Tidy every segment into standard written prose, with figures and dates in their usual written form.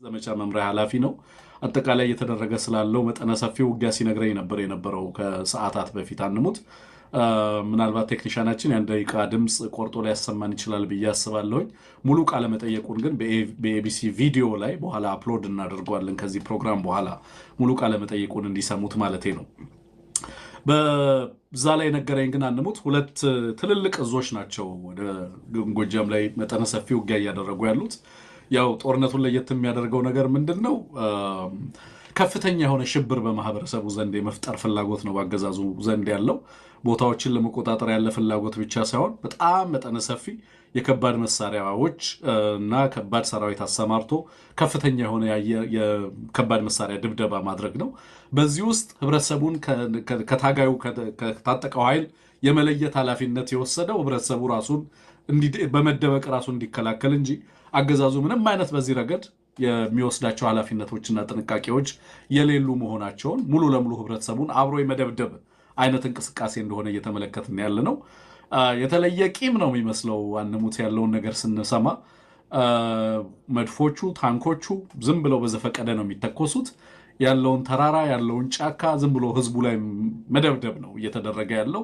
ዘመቻ መምሪያ ኃላፊ ነው። አጠቃላይ እየተደረገ ስላለው መጠነ ሰፊ ውጊያ ሲነግረኝ ነበር የነበረው ከሰዓታት በፊት አንሙት። ምናልባት ቴክኒሻናችን የአንድ ደቂቃ ድምፅ ቆርጦ ሊያሰማን ይችላል ብዬ አስባለሁኝ። ሙሉ ቃለ መጠየቁን ግን በኤቢሲ ቪዲዮ ላይ በኋላ አፕሎድ እናደርገዋለን። ከዚህ ፕሮግራም በኋላ ሙሉ ቃለ መጠየቁን እንዲሰሙት ማለቴ ነው። በዛ ላይ ነገረኝ ግን አንሙት ሁለት ትልልቅ እዞች ናቸው ወደ ጎጃም ላይ መጠነ ሰፊ ውጊያ እያደረጉ ያሉት። ያው ጦርነቱን ለየት የሚያደርገው ነገር ምንድን ነው? ከፍተኛ የሆነ ሽብር በማህበረሰቡ ዘንድ የመፍጠር ፍላጎት ነው በአገዛዙ ዘንድ ያለው። ቦታዎችን ለመቆጣጠር ያለ ፍላጎት ብቻ ሳይሆን በጣም መጠነ ሰፊ የከባድ መሳሪያዎች እና ከባድ ሰራዊት አሰማርቶ ከፍተኛ የሆነ የከባድ መሳሪያ ድብደባ ማድረግ ነው። በዚህ ውስጥ ህብረተሰቡን ከታጋዩ ከታጠቀው ኃይል የመለየት ኃላፊነት የወሰደው ህብረተሰቡ ራሱን በመደበቅ ራሱን እንዲከላከል እንጂ አገዛዙ ምንም አይነት በዚህ ረገድ የሚወስዳቸው ኃላፊነቶችና ጥንቃቄዎች የሌሉ መሆናቸውን ሙሉ ለሙሉ ህብረተሰቡን አብሮ የመደብደብ አይነት እንቅስቃሴ እንደሆነ እየተመለከትን ያለ ነው። የተለየ ቂም ነው የሚመስለው አንሙት ያለውን ነገር ስንሰማ። መድፎቹ ታንኮቹ ዝም ብለው በዘፈቀደ ነው የሚተኮሱት። ያለውን ተራራ ያለውን ጫካ ዝም ብሎ ህዝቡ ላይ መደብደብ ነው እየተደረገ ያለው።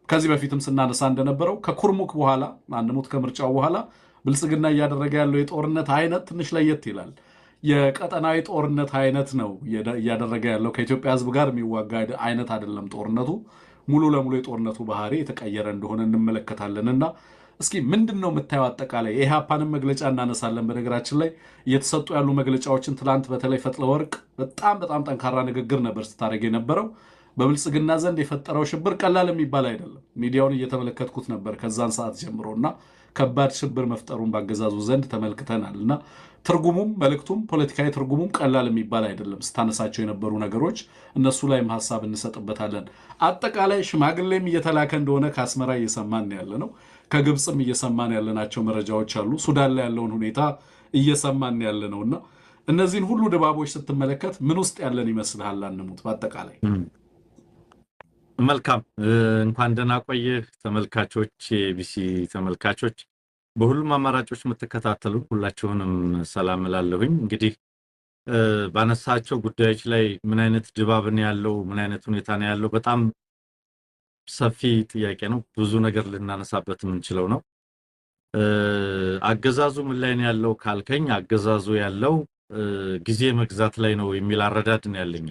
ከዚህ በፊትም ስናነሳ እንደነበረው ከኩርሙክ በኋላ አንሙት ከምርጫው በኋላ ብልጽግና እያደረገ ያለው የጦርነት አይነት ትንሽ ለየት ይላል። የቀጠናዊ ጦርነት አይነት ነው እያደረገ ያለው። ከኢትዮጵያ ህዝብ ጋር የሚዋጋ አይነት አይደለም ጦርነቱ። ሙሉ ለሙሉ የጦርነቱ ባህሪ የተቀየረ እንደሆነ እንመለከታለን። እና እስኪ ምንድን ነው የምታየው? አጠቃላይ የኢህአፓንም መግለጫ እናነሳለን። በነገራችን ላይ እየተሰጡ ያሉ መግለጫዎችን ትላንት በተለይ ፈትለወርቅ በጣም ጠንካራ ንግግር ነበር ስታደርግ የነበረው። በብልጽግና ዘንድ የፈጠረው ሽብር ቀላል የሚባል አይደለም። ሚዲያውን እየተመለከትኩት ነበር ከዛን ሰዓት ጀምሮ እና ከባድ ሽብር መፍጠሩን ባገዛዙ ዘንድ ተመልክተናል። እና ትርጉሙም መልእክቱም ፖለቲካዊ ትርጉሙም ቀላል የሚባል አይደለም። ስታነሳቸው የነበሩ ነገሮች እነሱ ላይም ሀሳብ እንሰጥበታለን። አጠቃላይ ሽማግሌም እየተላከ እንደሆነ ከአስመራ እየሰማን ያለ ነው። ከግብፅም እየሰማን ያለናቸው መረጃዎች አሉ። ሱዳን ላይ ያለውን ሁኔታ እየሰማን ያለ ነው። እና እነዚህን ሁሉ ድባቦች ስትመለከት ምን ውስጥ ያለን ይመስልሃል አንሙት? በአጠቃላይ መልካም እንኳን ደህና ቆየህ ተመልካቾች፣ የቢሲ ተመልካቾች በሁሉም አማራጮች የምትከታተሉ ሁላችሁንም ሰላም እላለሁኝ። እንግዲህ ባነሳቸው ጉዳዮች ላይ ምን አይነት ድባብ ነው ያለው፣ ምን አይነት ሁኔታ ነው ያለው? በጣም ሰፊ ጥያቄ ነው። ብዙ ነገር ልናነሳበት የምንችለው ነው። አገዛዙ ምን ላይ ነው ያለው ካልከኝ፣ አገዛዙ ያለው ጊዜ መግዛት ላይ ነው የሚል አረዳድ ነው ያለኝ።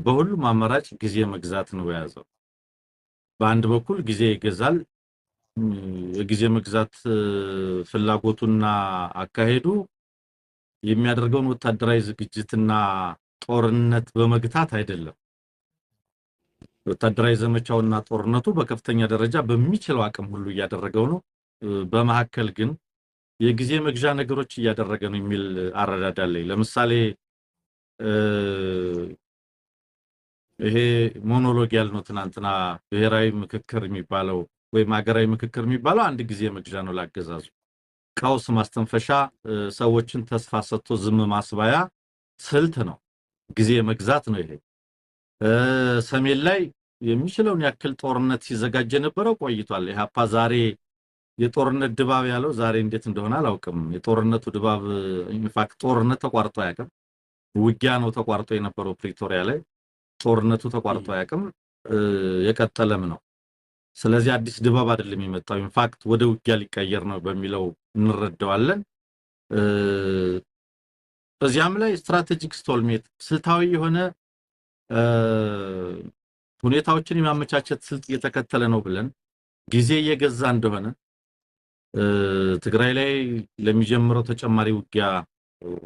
በሁሉም አማራጭ ጊዜ መግዛት ነው የያዘው። በአንድ በኩል ጊዜ ይገዛል። የጊዜ መግዛት ፍላጎቱና አካሄዱ የሚያደርገውን ወታደራዊ ዝግጅትና ጦርነት በመግታት አይደለም። ወታደራዊ ዘመቻውና ጦርነቱ በከፍተኛ ደረጃ በሚችለው አቅም ሁሉ እያደረገው ነው። በመሐከል ግን የጊዜ መግዣ ነገሮች እያደረገ ነው የሚል አረዳድ አለኝ። ለምሳሌ ይሄ ሞኖሎግ ያልነው ትናንትና ብሔራዊ ምክክር የሚባለው ወይም ሀገራዊ ምክክር የሚባለው አንድ ጊዜ መግዣ ነው ላገዛዙ። ቀውስ ማስተንፈሻ፣ ሰዎችን ተስፋ ሰጥቶ ዝም ማስባያ ስልት ነው። ጊዜ መግዛት ነው ይሄ። ሰሜን ላይ የሚችለውን ያክል ጦርነት ሲዘጋጅ የነበረው ቆይቷል። ኢህአፓ ዛሬ የጦርነት ድባብ ያለው ዛሬ እንዴት እንደሆነ አላውቅም። የጦርነቱ ድባብ ኢንፋክት ጦርነት ተቋርጦ አያውቅም። ውጊያ ነው ተቋርጦ የነበረው ፕሪቶሪያ ላይ። ጦርነቱ ተቋርጦ አያውቅም፣ የቀጠለም ነው። ስለዚህ አዲስ ድባብ አይደለም የመጣው። ኢንፋክት ወደ ውጊያ ሊቀየር ነው በሚለው እንረዳዋለን። በዚያም ላይ ስትራቴጂክ ስቶልሜት ስልታዊ የሆነ ሁኔታዎችን የማመቻቸት ስልት እየተከተለ ነው ብለን ጊዜ እየገዛ እንደሆነ ትግራይ ላይ ለሚጀምረው ተጨማሪ ውጊያ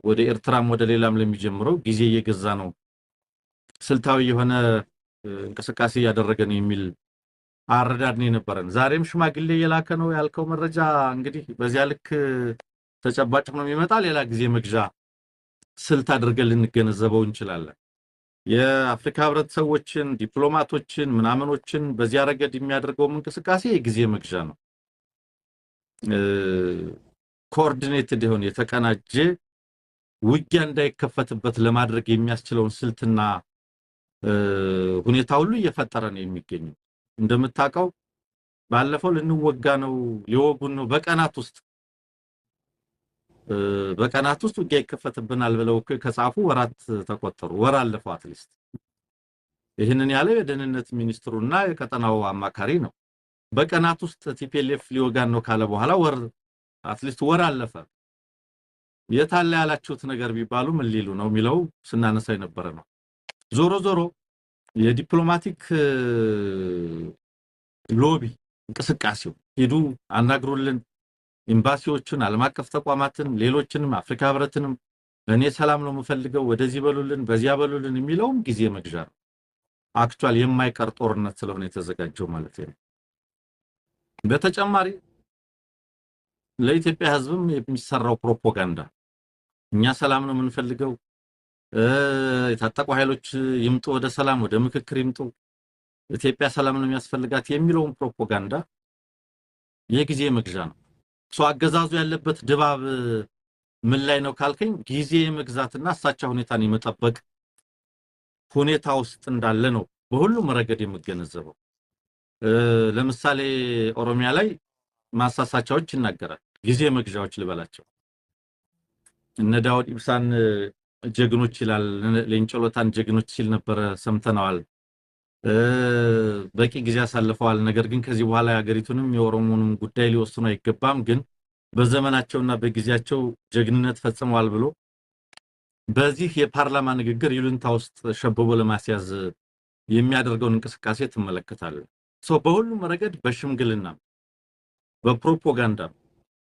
ወደ ኤርትራም ወደ ሌላም ለሚጀምረው ጊዜ እየገዛ ነው፣ ስልታዊ የሆነ እንቅስቃሴ ያደረገ ነው የሚል አረዳድ ነው የነበረን። ዛሬም ሽማግሌ የላከ ነው ያልከው መረጃ እንግዲህ በዚያ ልክ ተጨባጭ ነው የሚመጣ። ሌላ ጊዜ መግዣ ስልት አድርገን ልንገነዘበው እንችላለን። የአፍሪካ ህብረት ሰዎችን ዲፕሎማቶችን ምናምኖችን በዚያ ረገድ የሚያደርገው እንቅስቃሴ የጊዜ መግዣ ነው። ኮኦርዲኔትድ የሆነ የተቀናጀ ውጊያ እንዳይከፈትበት ለማድረግ የሚያስችለውን ስልትና ሁኔታ ሁሉ እየፈጠረ ነው የሚገኘው። እንደምታውቀው ባለፈው ልንወጋ ነው ሊወጉን ነው በቀናት ውስጥ በቀናት ውስጥ ውጊያ ይከፈትብናል ብለው ከጻፉ ወራት ተቆጠሩ። ወር አለፈው አትሊስት። ይህንን ያለው የደህንነት ሚኒስትሩና የቀጠናው አማካሪ ነው። በቀናት ውስጥ ቲፒኤልኤፍ ሊወጋን ነው ካለ በኋላ አትሊስት ወር አለፈ። የታለ ያላችሁት ነገር ቢባሉ ምን ሊሉ ነው የሚለው ስናነሳ የነበረ ነው። ዞሮ ዞሮ የዲፕሎማቲክ ሎቢ እንቅስቃሴው ሂዱ አናግሩልን፣ ኤምባሲዎችን፣ ዓለም አቀፍ ተቋማትን፣ ሌሎችንም አፍሪካ ህብረትንም እኔ ሰላም ነው የምፈልገው ወደዚህ በሉልን በዚያ በሉልን የሚለውም ጊዜ መግዣ ነው። አክቹአሊ የማይቀር ጦርነት ስለሆነ የተዘጋጀው ማለት ነው። በተጨማሪ ለኢትዮጵያ ህዝብም የሚሰራው ፕሮፓጋንዳ እኛ ሰላም ነው የምንፈልገው፣ የታጠቁ ኃይሎች ይምጡ ወደ ሰላም ወደ ምክክር ይምጡ፣ ኢትዮጵያ ሰላም ነው የሚያስፈልጋት የሚለውን ፕሮፓጋንዳ የጊዜ መግዣ ነው። አገዛዙ ያለበት ድባብ ምን ላይ ነው ካልከኝ ጊዜ መግዛትና አሳቻ ሁኔታን የመጠበቅ ሁኔታ ውስጥ እንዳለ ነው በሁሉም ረገድ የምገነዘበው። ለምሳሌ ኦሮሚያ ላይ ማሳሳቻዎች ይናገራል፣ ጊዜ መግዣዎች ልበላቸው። እነ ዳውድ ኢብሳን ጀግኖች ይላል፣ ለእንጨሎታን ጀግኖች ሲል ነበር ሰምተናል። በቂ ጊዜ አሳልፈዋል። ነገር ግን ከዚህ በኋላ የሀገሪቱንም የኦሮሞንም ጉዳይ ሊወስኑ አይገባም፣ ግን በዘመናቸውና በጊዜያቸው ጀግንነት ፈጽመዋል ብሎ በዚህ የፓርላማ ንግግር ይሉንታ ውስጥ ሸብቦ ለማስያዝ የሚያደርገውን እንቅስቃሴ ትመለከታለህ። በሁሉም ረገድ በሽምግልና በፕሮፓጋንዳ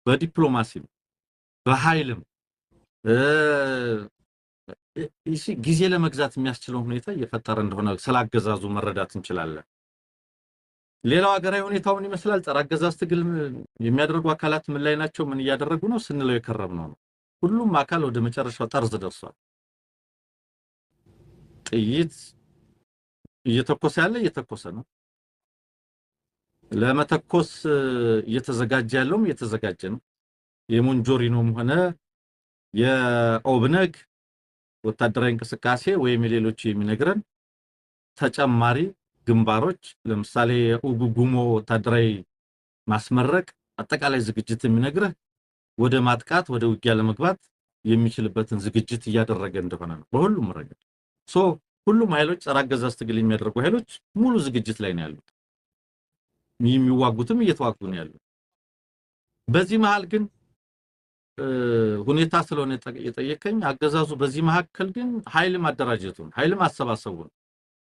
በዲፕሎማሲ በኃይልም ጊዜ ለመግዛት የሚያስችለው ሁኔታ እየፈጠረ እንደሆነ ስላገዛዙ መረዳት እንችላለን። ሌላው ሀገራዊ ሁኔታውን ይመስላል። ጸረ አገዛዝ ትግል የሚያደርጉ አካላት ምን ላይ ናቸው፣ ምን እያደረጉ ነው ስንለው የከረምነው ነው። ሁሉም አካል ወደ መጨረሻው ጠርዝ ደርሷል። ጥይት እየተኮሰ ያለ እየተኮሰ ነው። ለመተኮስ እየተዘጋጀ ያለውም እየተዘጋጀ ነው። የሞንጆሪኖም ሆነ የኦብነግ ወታደራዊ እንቅስቃሴ ወይም የሌሎች የሚነግረን ተጨማሪ ግንባሮች ለምሳሌ ኡጉጉሞ ወታደራዊ ማስመረቅ አጠቃላይ ዝግጅት የሚነግረህ ወደ ማጥቃት ወደ ውጊያ ለመግባት የሚችልበትን ዝግጅት እያደረገ እንደሆነ ነው በሁሉም ረገድ። ሁሉም ኃይሎች ጸረ አገዛዝ ትግል የሚያደርጉ ኃይሎች ሙሉ ዝግጅት ላይ ነው ያሉት። የሚዋጉትም እየተዋጉ ነው ያሉት። በዚህ መሃል ግን ሁኔታ ስለሆነ የጠየቀኝ አገዛዙ በዚህ መካከል ግን ኃይል ማደራጀቱን ኃይል ማሰባሰቡን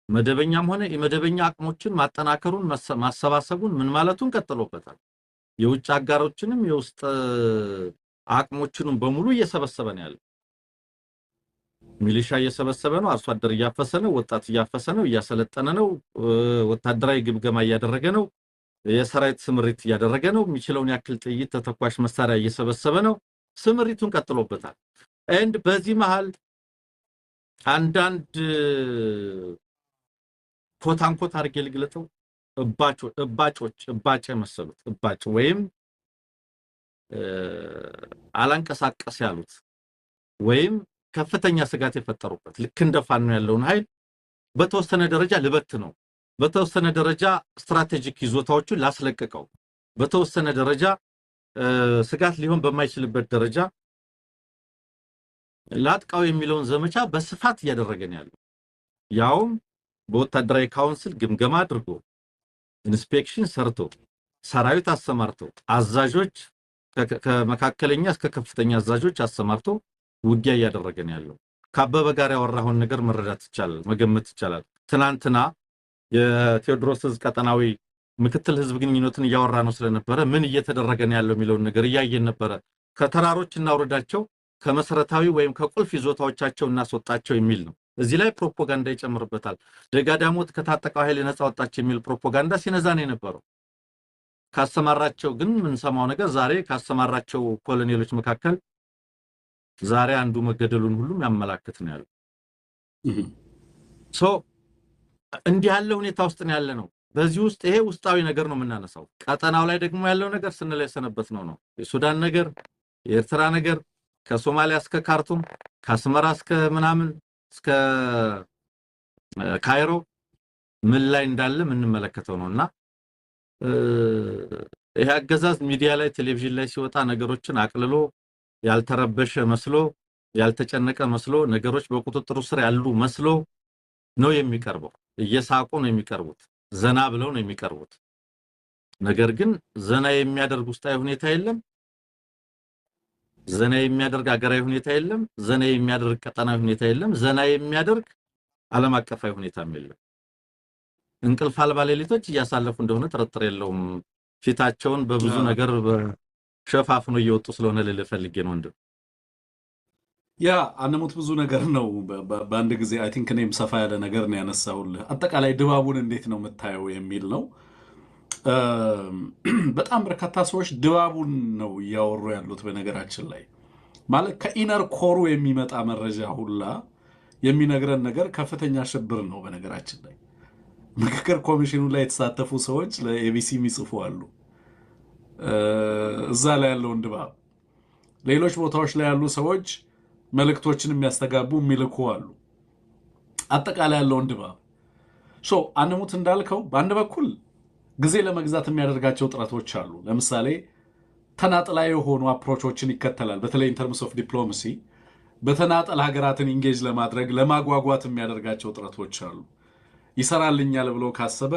መደበኛም ሆነ የመደበኛ አቅሞችን ማጠናከሩን ማሰባሰቡን ምን ማለቱን ቀጥሎበታል። የውጭ አጋሮችንም የውስጥ አቅሞችንም በሙሉ እየሰበሰበ ነው ያለው። ሚሊሻ እየሰበሰበ ነው፣ አርሶ አደር እያፈሰ ነው፣ ወጣት እያፈሰ ነው፣ እያሰለጠነ ነው፣ ወታደራዊ ግምገማ እያደረገ ነው፣ የሰራዊት ስምሪት እያደረገ ነው፣ የሚችለውን ያክል ጥይት ተተኳሽ መሳሪያ እየሰበሰበ ነው። ስምሪቱን ቀጥሎበታል። በዚህ መሃል አንዳንድ ኮታንኮት አርጌ ልግለጠው እባጭ መሰሉት እባጭ ወይም አላንቀሳቀስ ያሉት ወይም ከፍተኛ ስጋት የፈጠሩበት ልክ እንደፋኑ ያለውን ኃይል በተወሰነ ደረጃ ልበት ነው፣ በተወሰነ ደረጃ ስትራቴጂክ ይዞታዎቹን ላስለቀቀው፣ በተወሰነ ደረጃ ስጋት ሊሆን በማይችልበት ደረጃ ላጥቃው የሚለውን ዘመቻ በስፋት እያደረገ ነው ያለው። ያውም በወታደራዊ ካውንስል ግምገማ አድርጎ ኢንስፔክሽን ሰርቶ ሰራዊት አሰማርቶ አዛዦች ከመካከለኛ እስከ ከፍተኛ አዛዦች አሰማርቶ ውጊያ እያደረገ ነው ያለው። ከአበበ ጋር ያወራውን ነገር መረዳት ይቻላል፣ መገመት ይቻላል። ትናንትና የቴዎድሮስ ቀጠናዊ ምክትል ህዝብ ግንኙነትን እያወራ ነው ስለነበረ ምን እየተደረገ ነው ያለው የሚለውን ነገር እያየን ነበረ። ከተራሮች እናውረዳቸው፣ ከመሰረታዊ ወይም ከቁልፍ ይዞታዎቻቸው እናስወጣቸው የሚል ነው። እዚህ ላይ ፕሮፓጋንዳ ይጨምርበታል። ደጋዳሞት ከታጠቀው ኃይል ነፃ ወጣች የሚል ፕሮፓጋንዳ ሲነዛ ነው የነበረው። ካሰማራቸው ግን ምን ሰማው ነገር ዛሬ ካሰማራቸው ኮሎኔሎች መካከል ዛሬ አንዱ መገደሉን ሁሉም ያመላክት ነው ያለው። እንዲህ ያለ ሁኔታ ውስጥ ነው ያለ ነው። በዚህ ውስጥ ይሄ ውስጣዊ ነገር ነው የምናነሳው። ቀጠናው ላይ ደግሞ ያለው ነገር ስንላይ ሰነበት ነው። የሱዳን ነገር፣ የኤርትራ ነገር፣ ከሶማሊያ እስከ ካርቱም፣ ከአስመራ እስከ ምናምን እስከ ካይሮ ምን ላይ እንዳለ የምንመለከተው ነውና ይሄ አገዛዝ ሚዲያ ላይ ቴሌቪዥን ላይ ሲወጣ ነገሮችን አቅልሎ ያልተረበሸ መስሎ ያልተጨነቀ መስሎ ነገሮች በቁጥጥሩ ስር ያሉ መስሎ ነው የሚቀርበው። እየሳቁ ነው የሚቀርቡት፣ ዘና ብለው ነው የሚቀርቡት። ነገር ግን ዘና የሚያደርግ ውስጣዊ ሁኔታ የለም፣ ዘና የሚያደርግ አገራዊ ሁኔታ የለም፣ ዘና የሚያደርግ ቀጠናዊ ሁኔታ የለም፣ ዘና የሚያደርግ ዓለም አቀፋዊ ሁኔታም የለም። እንቅልፍ አልባ ሌሊቶች እያሳለፉ እንደሆነ ጥርጥር የለውም። ፊታቸውን በብዙ ነገር ሸፋፍኖ እየወጡ ስለሆነ ልልህ ፈልጌ ነው እንዴ። ያ አንሙት ብዙ ነገር ነው በአንድ ጊዜ። አይ ቲንክ እኔም ሰፋ ያለ ነገር ነው ያነሳሁልህ። አጠቃላይ ድባቡን እንዴት ነው የምታየው የሚል ነው። በጣም በርካታ ሰዎች ድባቡን ነው እያወሩ ያሉት። በነገራችን ላይ ማለት ከኢነር ኮሩ የሚመጣ መረጃ ሁላ የሚነግረን ነገር ከፍተኛ ሽብር ነው። በነገራችን ላይ ምክክር ኮሚሽኑ ላይ የተሳተፉ ሰዎች ለኤቢሲ የሚጽፉ አሉ። እዛ ላይ ያለውን ድባብ ሌሎች ቦታዎች ላይ ያሉ ሰዎች መልእክቶችን የሚያስተጋቡ የሚልኩ አሉ። አጠቃላይ ያለውን ድባብ አንሙት እንዳልከው በአንድ በኩል ጊዜ ለመግዛት የሚያደርጋቸው ጥረቶች አሉ። ለምሳሌ ተናጥላዊ የሆኑ አፕሮቾችን ይከተላል። በተለይ ኢንተርምስ ኦፍ ዲፕሎማሲ በተናጠል ሀገራትን ኢንጌጅ ለማድረግ ለማጓጓት የሚያደርጋቸው ጥረቶች አሉ። ይሰራልኛል ብሎ ካሰበ